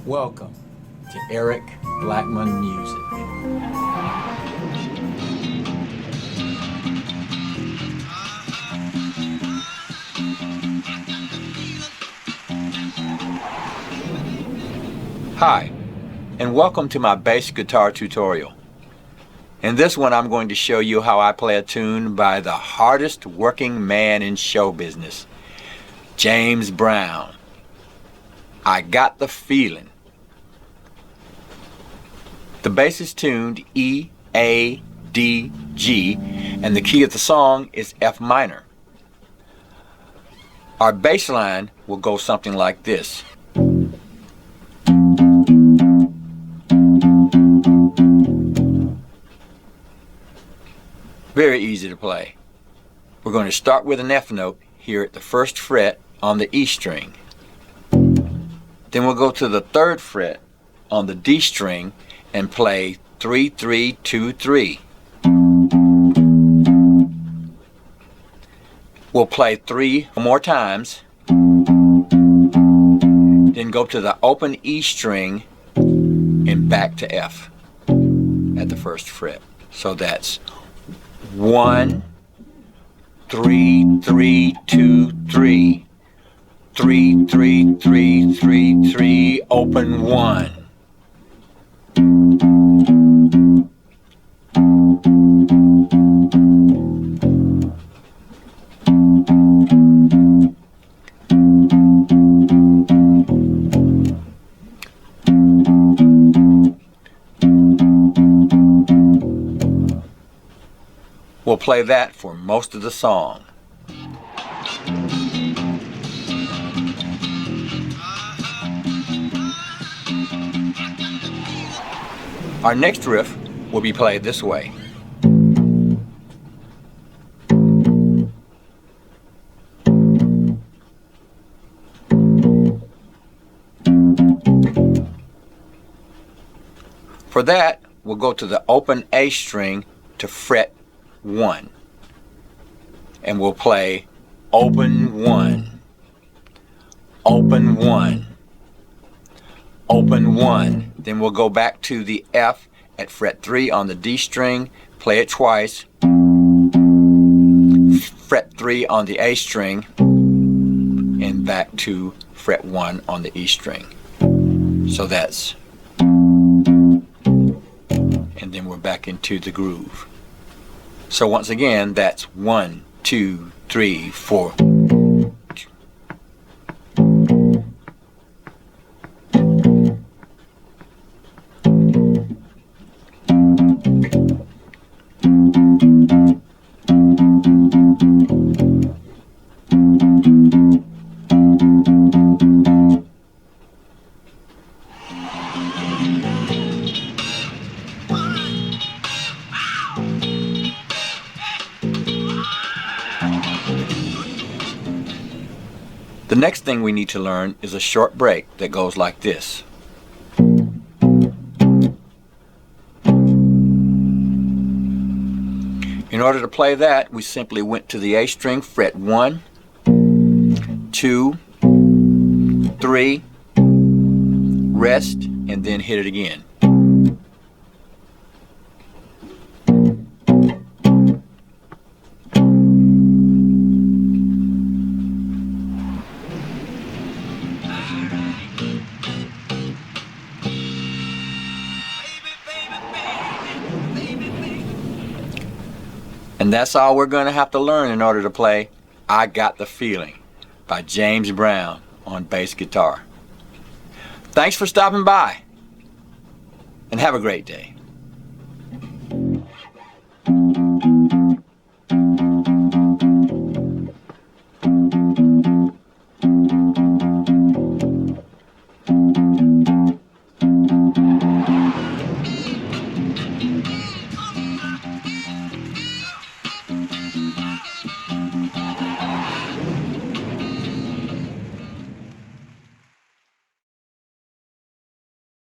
Welcome to Eric Blackmon Music. Hi, and welcome to my bass guitar tutorial. In this one, I'm going to show you how I play a tune by the hardest working man in show business, James Brown. I Got the Feelin'. The bass is tuned E, A, D, G, and the key of the song is F minor. Our bass line will go something like this. Very easy to play. We're going to start with an F note here at the first fret on the E string. Then we'll go to the third fret on the D string and play 3, 3, 2, 3. We'll play 3 more times, then go to the open E string and back to F at the first fret. So that's 1, 3, 3, 2, 3. 3, 3, 3, 3, 3, open 1. We'll play that for most of the song. Our next riff will be played this way. For that, we'll go to the open A string to fret 1. And we'll play open 1, open 1, open 1. Then we'll go back to the F at fret 3 on the D string, play it twice, fret 3 on the A string, and back to fret 1 on the E string. So that's, and then we're back into the groove. So once again, that's 1, 2, 3, 4. The next thing we need to learn is a short break that goes like this. In order to play that, we simply went to the A string, fret 1, 2, 3, rest, and then hit it again. And that's all we're going to have to learn in order to play I Got the Feeling by James Brown on bass guitar. Thanks for stopping by, and have a great day.